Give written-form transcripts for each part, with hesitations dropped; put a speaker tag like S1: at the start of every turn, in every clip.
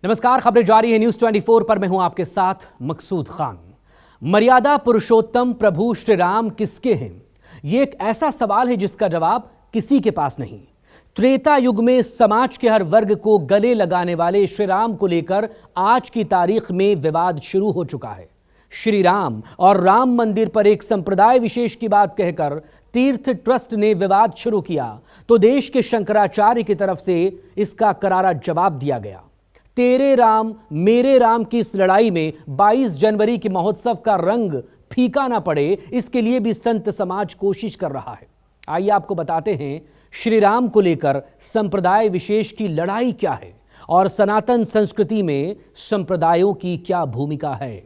S1: नमस्कार, खबरें जारी है न्यूज 24 पर। मैं हूं आपके साथ मकसूद खान। मर्यादा पुरुषोत्तम प्रभु श्री राम किसके हैं? यह एक ऐसा सवाल है जिसका जवाब किसी के पास नहीं। त्रेता युग में समाज के हर वर्ग को गले लगाने वाले श्री राम को लेकर आज की तारीख में विवाद शुरू हो चुका है। श्री राम और राम मंदिर पर एक संप्रदाय विशेष की बात कहकर तीर्थ ट्रस्ट ने विवाद शुरू किया तो देश के शंकराचार्य की तरफ से इसका करारा जवाब दिया गया। तेरे राम मेरे राम की इस लड़ाई में 22 जनवरी के महोत्सव का रंग फीका ना पड़े, इसके लिए भी संत समाज कोशिश कर रहा है। आइए आपको बताते हैं श्री राम को लेकर संप्रदाय विशेष की लड़ाई क्या है और सनातन संस्कृति में संप्रदायों की क्या भूमिका है।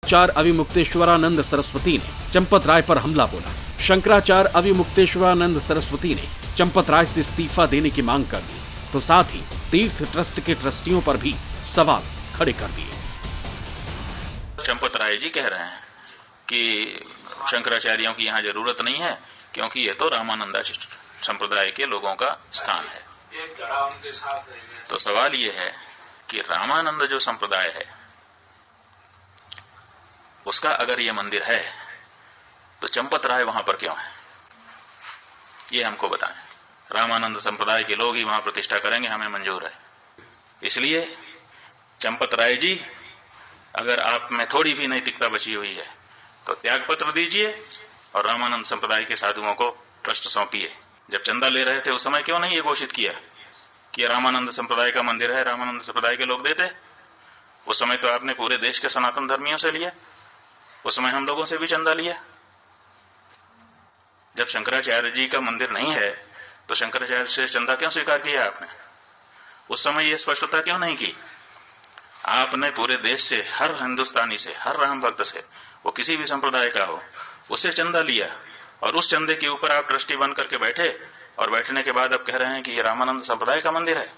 S2: 4 अविमुक्तेश्वरानंद सरस्वती ने चंपत राय पर हमला बोला। शंकराचार्य अविमुक्तेश्वरानंद सरस्वती ने चंपत राय से इस्तीफा देने की मांग कर दी तो साथ ही तीर्थ ट्रस्ट के ट्रस्टियों पर भी सवाल खड़े कर दिए।
S3: चंपत राय जी कह रहे हैं कि शंकराचार्यों की यहाँ जरूरत नहीं है क्योंकि ये तो रामानंदा संप्रदाय के लोगों का स्थान है। तो सवाल ये है कि रामानंद जो संप्रदाय है उसका अगर ये मंदिर है तो चंपत राय वहां पर क्यों है, ये हमको बताएं। रामानंद संप्रदाय के लोग ही वहां प्रतिष्ठा करेंगे, हमें मंजूर है। इसलिए चंपत राय जी, अगर आप में थोड़ी भी नैतिकता बची हुई है तो त्याग पत्र दीजिए और रामानंद संप्रदाय के साधुओं को ट्रस्ट सौंपिए। जब चंदा ले रहे थे उस समय क्यों नहीं ये घोषित किया कि रामानंद संप्रदाय का मंदिर है, रामानंद संप्रदाय के लोग देते? उस समय तो आपने पूरे देश के सनातन धर्मियों से लिया, उस समय हम लोगों से भी चंदा लिया। जब शंकराचार्य जी का मंदिर नहीं है तो शंकराचार्य से चंदा क्यों स्वीकार किया आपने? उस समय यह स्पष्टता क्यों नहीं की? आपने पूरे देश से, हर हिंदुस्तानी से, हर राम भक्त से, वो किसी भी संप्रदाय का हो, उससे चंदा लिया और उस चंदे के ऊपर आप ट्रस्टी बन करके बैठे और बैठने के बाद अब कह रहे हैं कि ये रामानंद संप्रदाय का मंदिर है।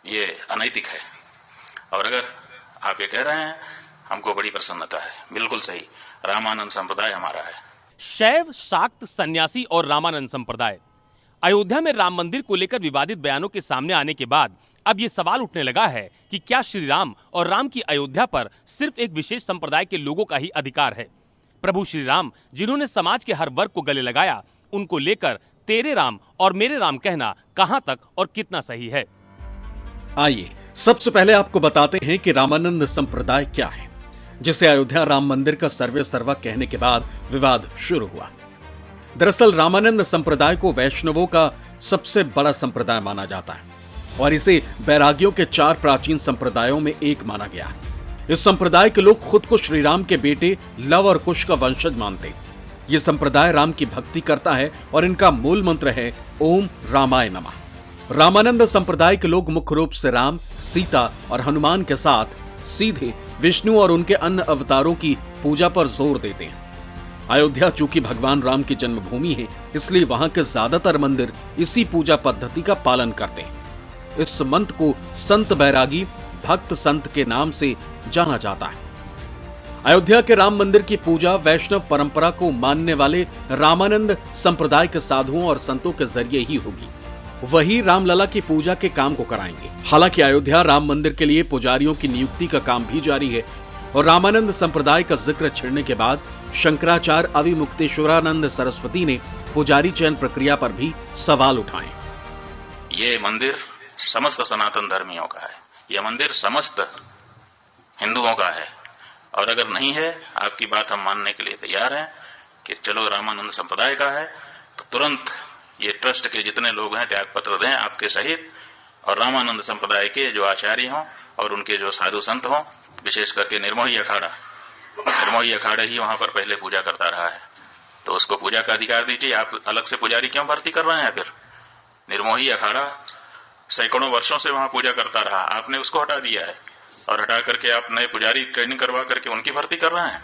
S3: ये अनैतिक है। और अगर आप ये कह रहे हैं हमको बड़ी प्रसन्नता है, बिल्कुल सही, रामानंद संप्रदाय हमारा है।
S4: शैव, शाक्त, सन्यासी और रामानंद संप्रदाय। अयोध्या में राम मंदिर को लेकर विवादित बयानों के सामने आने के बाद अब ये सवाल उठने लगा है कि क्या श्री राम और राम की अयोध्या पर सिर्फ एक विशेष संप्रदाय के लोगों का ही अधिकार है? प्रभु श्री राम जिन्होंने समाज के हर वर्ग को गले लगाया, उनको लेकर तेरे राम और मेरे राम कहना कहां तक और कितना सही है?
S2: आइए सबसे पहले आपको बताते हैं कि रामानंद संप्रदाय क्या है, जिसे अयोध्या राम मंदिर का सर्वे सर्वा कहने के बाद विवाद शुरू हुआ। दरअसल रामानंद संप्रदाय को वैष्णवों का सबसे बड़ा संप्रदाय माना जाता है और इसे बैरागियों के 4 प्राचीन संप्रदायों में एक माना गया है। इस संप्रदाय के लोग खुद को श्री राम के बेटे लव और कुश का वंशज मानते हैं। ये संप्रदाय राम की भक्ति करता है और इनका मूल मंत्र है ओम रामाय नमः। रामानंद संप्रदाय के लोग मुख्य रूप से राम, सीता और हनुमान के साथ सीधे विष्णु और उनके अन्य अवतारों की पूजा पर जोर देते हैं। अयोध्या चूंकि भगवान राम की जन्मभूमि है, इसलिए वहां के ज्यादातर मंदिर इसी पूजा पद्धति का पालन करते हैं। इस मंत्र को संत बैरागी भक्त संत के नाम से जाना जाता है। अयोध्या के राम मंदिर की पूजा वैष्णव परंपरा को मानने वाले रामानंद संप्रदाय के साधुओं और संतों के जरिए ही होगी। वही रामलला की पूजा के काम को कराएंगे। हालांकि अयोध्या राम मंदिर के लिए पुजारियों की नियुक्ति का काम भी जारी है और रामानंद संप्रदाय का जिक्र छिड़ने के बाद शंकराचार्य अविमुक्तेश्वरानंद सरस्वती ने पुजारी चयन प्रक्रिया पर भी सवाल उठाए।
S3: ये मंदिर समस्त सनातन धर्मियों का है, यह मंदिर समस्त हिंदुओं का है और अगर नहीं है, आपकी बात हम मानने के लिए तैयार हैं कि चलो रामानंद संप्रदाय का है, तो तुरंत ये ट्रस्ट के जितने लोग हैं त्याग पत्र दें आपके सहित, और रामानंद संप्रदाय के जो आचार्य हों और उनके जो साधु संत हों, विशेष करके निर्मोही अखाड़ा ही वहां पर पहले पूजा करता रहा है, तो उसको पूजा का अधिकार दीजिए। आप अलग से पुजारी क्यों भर्ती कर रहे हैं? फिर निर्मोही अखाड़ा सैकड़ों वर्षों से वहां पूजा करता रहा, आपने उसको हटा दिया है और हटा करके आप नए पुजारी ट्रेनिंग करवा करके उनकी भर्ती कर रहे हैं।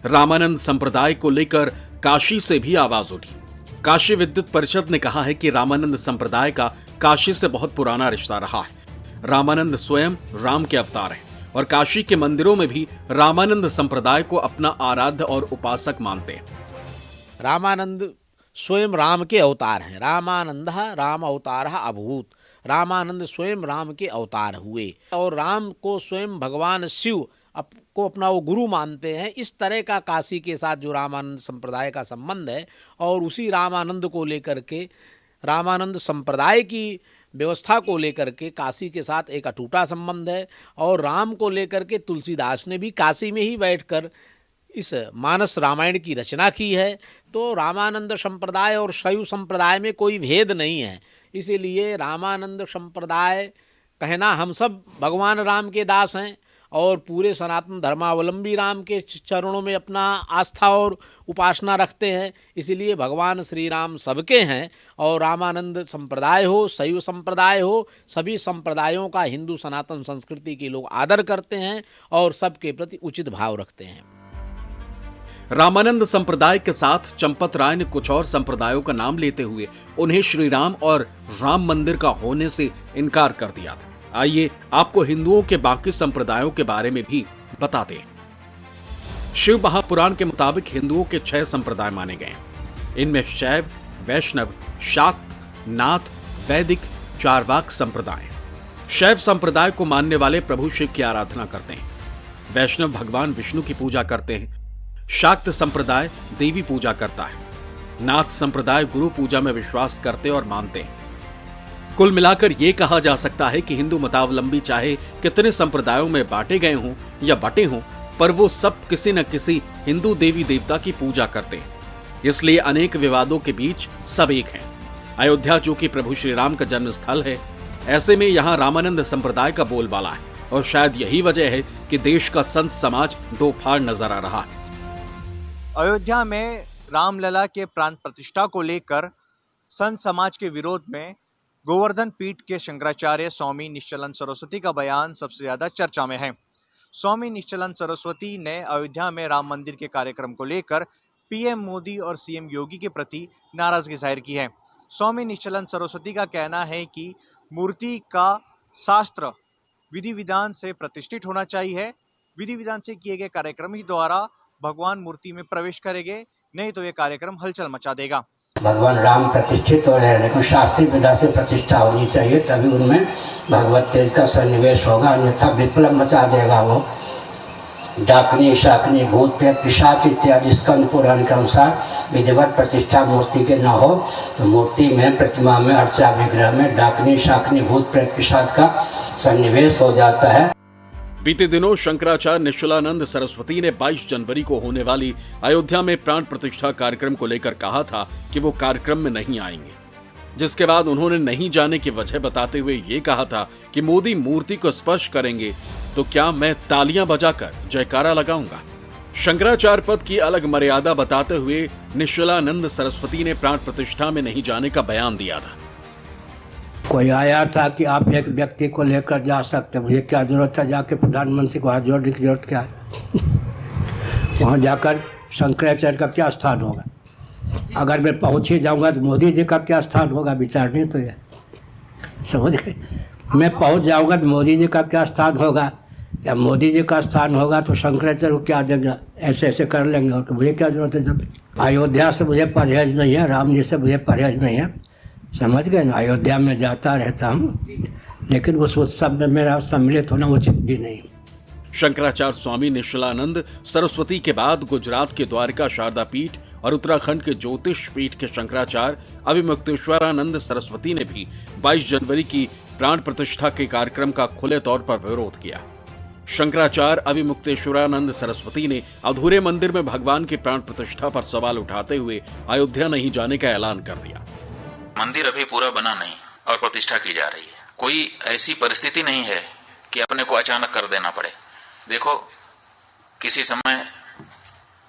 S2: रामानंद संप्रदाय को लेकर काशी से भी आवाज उठी। काशी विद्युत परिषद ने कहा है कि रामानंद संप्रदाय का काशी से बहुत पुराना रिश्ता रहा है। रामानंद स्वयं राम के अवतार हैं और काशी के मंदिरों में भी रामानंद संप्रदाय को अपना आराध्य और उपासक मानते हैं।
S5: रामानंद स्वयं राम के अवतार हैं। रामानंद राम अवतार अभूत। रामानंद स्वयं राम के अवतार हुए और राम को स्वयं भगवान शिव को अपना वो गुरु मानते हैं। इस तरह का काशी के साथ जो रामानंद संप्रदाय का संबंध है और उसी रामानंद को लेकर के रामानंद संप्रदाय की व्यवस्था को लेकर के काशी के साथ एक अटूटा संबंध है। और राम को लेकर के तुलसीदास ने भी काशी में ही बैठकर इस मानस रामायण की रचना की है। तो रामानंद संप्रदाय और शैव संप्रदाय में कोई भेद नहीं है। इसीलिए रामानंद संप्रदाय कहना हम सब भगवान राम के दास हैं और पूरे सनातन धर्मावलंबी राम के चरणों में अपना आस्था और उपासना रखते हैं। इसीलिए भगवान श्री राम सबके हैं और रामानंद संप्रदाय हो, शैव संप्रदाय हो, सभी संप्रदायों का हिंदू सनातन संस्कृति के लोग आदर करते हैं और सबके प्रति उचित भाव रखते हैं।
S2: रामानंद संप्रदाय के साथ चंपत राय ने कुछ और संप्रदायों का नाम लेते हुए उन्हें श्री राम और राम मंदिर का होने से इनकार कर दिया था। आइए आपको हिंदुओं के बाकी संप्रदायों के बारे में भी बताते हैं। शिव महापुराण के मुताबिक हिंदुओं के 6 संप्रदाय माने गए हैं। इनमें शैव, वैष्णव, शाक्त, नाथ, वैदिक, चारवाक संप्रदाय। शैव संप्रदाय को मानने वाले प्रभु शिव की आराधना करते हैं। वैष्णव भगवान विष्णु की पूजा करते हैं। शाक्त संप्रदाय देवी पूजा करता है। नाथ संप्रदाय गुरु पूजा में विश्वास करते और मानते हैं। कुल मिलाकर यह कहा जा सकता है कि हिंदू मतावलंबी चाहे कितने संप्रदायों में बांटे गए हों या बटे हों, पर वो सब किसी न किसी हिंदू देवी देवता की पूजा करते हैं। इसलिए अनेक विवादों के बीच सब एक हैं। अयोध्या जो कि प्रभु श्री राम का जन्म स्थल है, ऐसे में यहाँ रामानंद संप्रदाय का बोलबाला है और शायद यही वजह है कि देश का संत समाज दो फाड़ नजर आ रहा है।
S6: अयोध्या में रामलला के प्राण प्रतिष्ठा को लेकर संत समाज के विरोध में गोवर्धन पीठ के शंकराचार्य स्वामी निश्चलानंद सरस्वती का बयान सबसे ज्यादा चर्चा में है। स्वामी निश्चलानंद सरस्वती ने अयोध्या में राम मंदिर के कार्यक्रम को लेकर पीएम मोदी और सीएम योगी के प्रति नाराजगी जाहिर की है। स्वामी निश्चलानंद सरस्वती का कहना है कि मूर्ति का शास्त्र विधि विधान से प्रतिष्ठित होना चाहिए। विधि विधान से किए गए कार्यक्रम ही द्वारा भगवान मूर्ति में प्रवेश करेंगे, नहीं तो ये कार्यक्रम हलचल मचा देगा।
S7: भगवान राम प्रतिष्ठित हो रहे हैं, लेकिन शास्त्रीय विधा से प्रतिष्ठा होनी चाहिए, तभी उनमें भगवत तेज का सन्निवेश होगा, अन्यथा विप्लव मचा देगा। वो डाकनी, शाकनी, भूत प्रेत, पिशाच इत्यादि स्कंद पुराण के अनुसार विधिवत प्रतिष्ठा मूर्ति के न हो तो मूर्ति में, प्रतिमा में, अर्चा विग्रह में डाकनी, शाकनी, भूत प्रेत, पिशाच का सन्निवेश हो जाता है।
S2: बीते दिनों शंकराचार्य निश्चलानंद सरस्वती ने 22 जनवरी को होने वाली अयोध्या में प्राण प्रतिष्ठा कार्यक्रम को लेकर कहा था कि वो कार्यक्रम में नहीं आएंगे, जिसके बाद उन्होंने नहीं जाने की वजह बताते हुए ये कहा था कि मोदी मूर्ति को स्पर्श करेंगे तो क्या मैं तालियां बजाकर जयकारा लगाऊंगा? शंकराचार्य पद की अलग मर्यादा बताते हुए निश्चलानंद सरस्वती ने प्राण प्रतिष्ठा में नहीं जाने का बयान दिया था।
S7: कोई आया था कि आप एक व्यक्ति को लेकर जा सकते, मुझे क्या जरूरत है जाके प्रधानमंत्री को हाथ जोड़ने की जरूरत क्या है? वहाँ जाकर शंकराचार्य का क्या स्थान होगा? अगर मैं पहुँच ही जाऊँगा तो मोदी जी का क्या स्थान होगा? विचारने तो है, समझ गए? मैं पहुँच जाऊँगा तो मोदी जी का क्या स्थान होगा? या मोदी जी का स्थान होगा तो शंकराचार्य को क्या देंगे? ऐसे ऐसे कर लेंगे और मुझे क्या जरूरत है? जब अयोध्या से मुझे परहेज नहीं है, राम जी से मुझे परहेज नहीं है, समझ गए ना? अयोध्या में जाता रहता हूँ, लेकिन उस उत्सव में मेरा सम्मिलित होना उचित भी नहीं।
S2: शंकराचार्य स्वामी निश्चलानंद सरस्वती के बाद गुजरात के द्वारका शारदा पीठ और उत्तराखंड के ज्योतिष पीठ के शंकराचार्य अभिमुक्तेश्वरानंद सरस्वती ने भी 22 जनवरी की प्राण प्रतिष्ठा के कार्यक्रम का खुले तौर पर विरोध किया। शंकराचार्य अभिमुक्तेश्वरानंद सरस्वती ने अधूरे मंदिर में भगवान की प्राण प्रतिष्ठा पर सवाल उठाते हुए अयोध्या नहीं जाने का ऐलान कर दिया।
S3: मंदिर अभी पूरा बना नहीं और प्रतिष्ठा की जा रही है। कोई ऐसी परिस्थिति नहीं है कि अपने को अचानक कर देना पड़े। देखो, किसी समय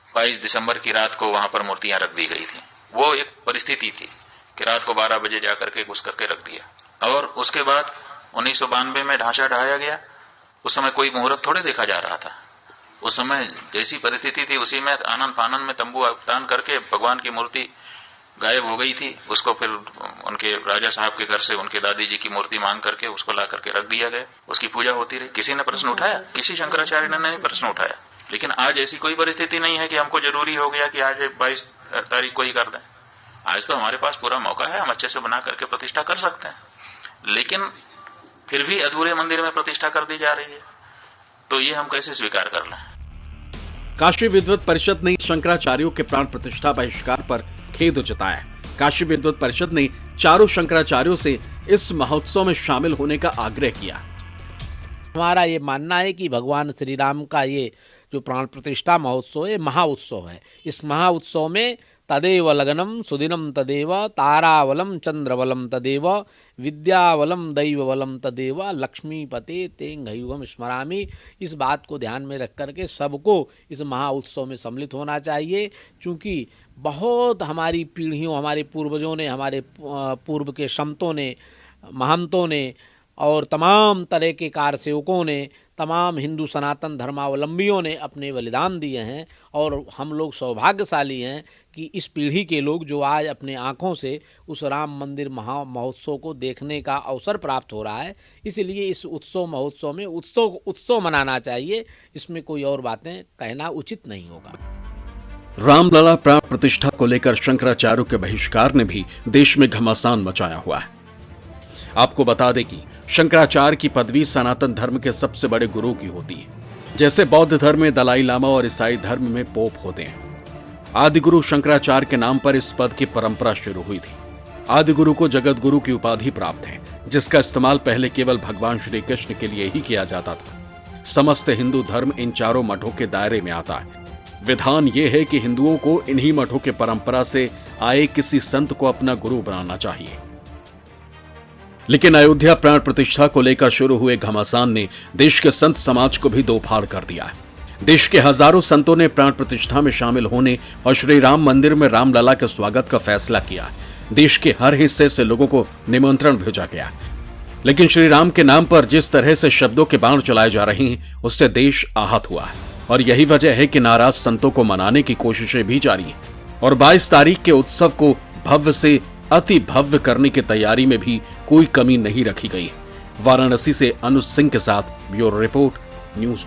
S3: 22 दिसंबर की रात को वहां पर मूर्तियां रख दी गई थी। वो एक परिस्थिति थी कि रात को 12 बजे जाकर के घुस करके रख दिया, और उसके बाद 1992 में ढांचा ढाया गया। उस समय कोई मुहूर्त थोड़े देखा जा रहा था। उस समय जैसी परिस्थिति थी उसी में आनंद फानंद में तंबू तान करके भगवान की मूर्ति गायब हो गई थी। उसको फिर उनके राजा साहब के घर से उनके दादी जी की मूर्ति मांग करके उसको ला करके रख दिया गया। उसकी पूजा होती रही। किसी ने प्रश्न उठाया? किसी शंकराचार्य ने नहीं प्रश्न उठाया। लेकिन आज ऐसी कोई परिस्थिति नहीं है कि हमको जरूरी हो गया कि आज 22 तारीख को ही कर दें। आज तो हमारे पास पूरा मौका है, हम अच्छे से बना करके प्रतिष्ठा कर सकते हैं। लेकिन फिर भी अधूरे मंदिर में प्रतिष्ठा कर दी जा रही है, तो ये हम कैसे स्वीकार कर लें?
S2: काशी विद्वत परिषद ने शंकराचार्यों के प्राण प्रतिष्ठा बहिष्कार पर खेद जताया। काशी विद्वत परिषद ने चारों शंकराचार्यों से इस महोत्सव में शामिल होने का आग्रह किया।
S5: हमारा ये मानना है कि भगवान श्री राम का ये जो प्राण प्रतिष्ठा महोत्सव है, महा उत्सव है। इस महा उत्सव में तदेव लगनम सुदिनम तदेव तारावलम चंद्रवलम तदेव विद्यावलम दैववलम तदेव लक्ष्मीपते तेंघयुगम स्मरामि। इस बात को ध्यान में रख करके सबको इस महा उत्सव में सम्मिलित होना चाहिए, क्योंकि बहुत हमारी पीढ़ियों, हमारे पूर्वजों ने, हमारे पूर्व के संतों ने, महंतों ने और तमाम तरह के कार सेवकों ने, तमाम हिंदू सनातन धर्मावलंबियों ने अपने बलिदान दिए हैं। और हम लोग सौभाग्यशाली हैं कि इस पीढ़ी के लोग जो आज अपने आँखों से उस राम मंदिर महोत्सव को देखने का अवसर प्राप्त हो रहा है। इसलिए इस उत्सव महोत्सव में उत्सव मनाना चाहिए। इसमें कोई और बातें कहना उचित नहीं होगा।
S2: रामलला प्राण प्रतिष्ठा को लेकर शंकराचार्यों के बहिष्कार ने भी देश में घमासान मचाया हुआ है। आपको बता दें कि शंकराचार्य की पदवी सनातन धर्म के सबसे बड़े गुरु की होती है। जैसे बौद्ध धर्म में दलाई लामा और ईसाई धर्म में पोप होते हैं। आदिगुरु शंकराचार्य के नाम पर इस पद की परंपरा शुरू हुई थी। आदिगुरु को जगत गुरु की उपाधि प्राप्त है, जिसका इस्तेमाल पहले केवल भगवान श्री कृष्ण के लिए ही किया जाता था। समस्त हिंदू धर्म इन चारों मठों के दायरे में आता है। विधान यह है कि हिंदुओं को इन्हीं मठों के परंपरा से आए किसी संत को अपना गुरु बनाना चाहिए। लेकिन अयोध्या प्राण प्रतिष्ठा को लेकर शुरू हुए घमासान ने देश के संत समाज को भी दो फाड़ कर दिया है। देश के हजारों संतों ने प्राण प्रतिष्ठा में शामिल होने और श्री राम मंदिर में रामलला के स्वागत का फैसला किया। देश के हर हिस्से से लोगों को निमंत्रण भेजा गया, लेकिन श्री राम के नाम पर जिस तरह से शब्दों के बाण चलाए जा रहे हैं, उससे देश आहत हुआ है। और यही वजह है कि नाराज संतों को मनाने की कोशिशें भी जारी हैं और 22 तारीख के उत्सव को भव्य से अति भव्य करने की तैयारी में भी कोई कमी नहीं रखी गई। वाराणसी से अनुज सिंह के साथ ब्यूरो रिपोर्ट, न्यूज़